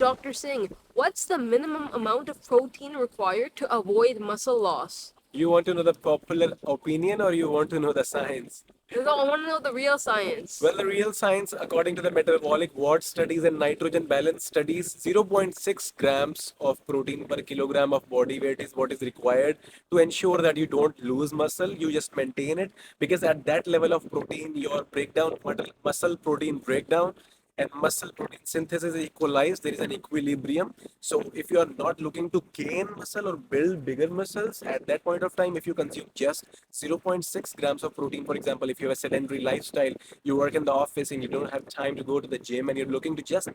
Dr. Singh, what's the minimum amount of protein required to avoid muscle loss? You want to know the popular opinion or you want to know the science? No, I want to know the real science. Well, the real science, according to the metabolic ward studies and nitrogen balance studies, 0.6 grams of protein per kilogram of body weight is what is required to ensure that you don't lose muscle, you just maintain it. Because at that level of protein, your breakdown, muscle protein breakdown and muscle protein synthesis is equalized, there is an equilibrium. So if you are not looking to gain muscle or build bigger muscles at that point of time, if you consume just 0.6 grams of protein, for example, if you have a sedentary lifestyle, you work in the office and you don't have time to go to the gym and you're looking to just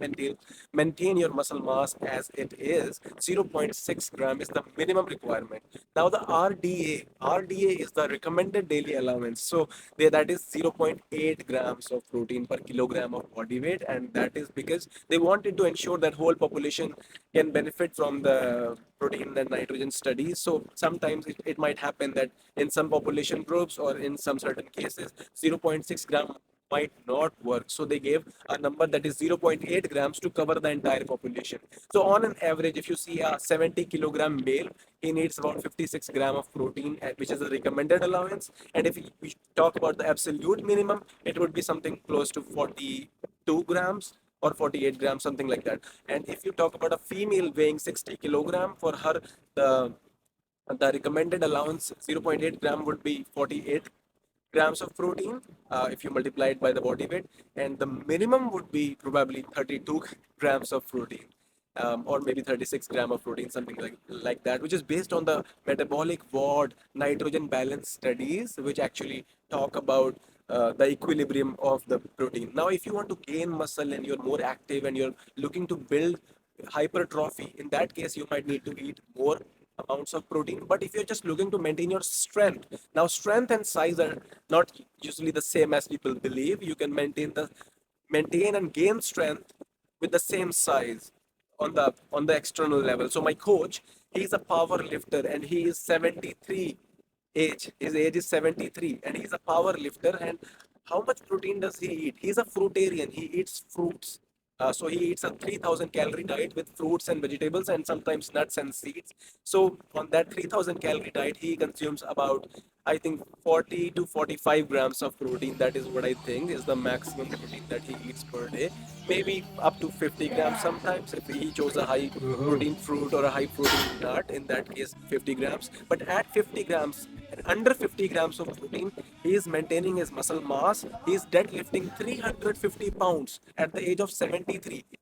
maintain your muscle mass as it is, 0.6 gram is the minimum requirement. Now the RDA is the recommended daily allowance. So that is 0.8 grams of protein per kilogram of body weight, and that is because they wanted to ensure that whole population can benefit from the protein and nitrogen studies. So sometimes it might happen that in some population groups or in some certain cases, 0.6 gram might not work. So they gave a number that is 0.8 grams to cover the entire population. So on an average, if you see a 70 kilogram male, he needs about 56 gram of protein, which is a recommended allowance. And if we talk about the absolute minimum, it would be something close to 42 grams or 48 grams, something like that. And if you talk about a female weighing 60 kilogram, for her, the recommended allowance 0.8 gram would be 48 grams of protein if you multiply it by the body weight, and the minimum would be probably 32 grams of protein, or maybe 36 gram of protein, something like that, which is based on the metabolic ward nitrogen balance studies, which actually talk about the equilibrium of the protein. Now, if you want to gain muscle and you're more active and you're looking to build hypertrophy, in that case, you might need to eat more amounts of protein. But if you're just looking to maintain your strength, now strength and size are not usually the same as people believe. You can maintain and gain strength with the same size on the external level. So my coach, he's a power lifter and he is 73 age. His age is 73 and he's a power lifter. And how much protein does he eat? He's a fruitarian. He eats fruits. So he eats a 3000 calorie diet with fruits and vegetables and sometimes nuts and seeds. So on that 3000 calorie diet, he consumes about, I think, 40 to 45 grams of protein. That is what I think is the maximum protein that he eats per day. Maybe up to 50 grams sometimes if he chose a high protein fruit or a high protein nut, in that case 50 grams. But at 50 grams and under 50 grams of protein, he is maintaining his muscle mass. He is deadlifting 350 pounds at the age of 73.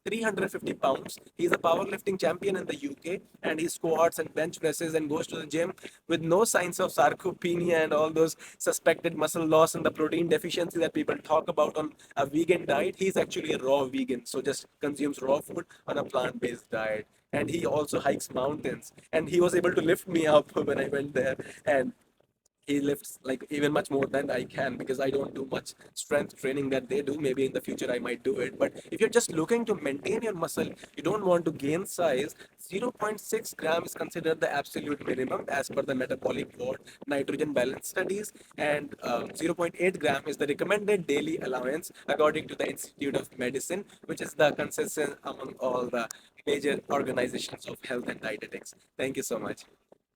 350 pounds. He is a powerlifting champion in the UK, and he squats and bench presses and goes to the gym with no signs of sarcopenia and all those suspected muscle loss and the protein deficiency that people talk about on a vegan diet. He's actually a raw vegan, so just consumes raw food on a plant-based diet. And he also hikes mountains. And he was able to lift me up when I went there. And he lifts like even much more than I can because I don't do much strength training that they do. Maybe in the future I might do it. But if you're just looking to maintain your muscle, you don't want to gain size, 0.6 gram is considered the absolute minimum as per the metabolic ward nitrogen balance studies. And 0.8 gram is the recommended daily allowance according to the Institute of Medicine, which is the consensus among all the major organizations of health and dietetics. Thank you so much.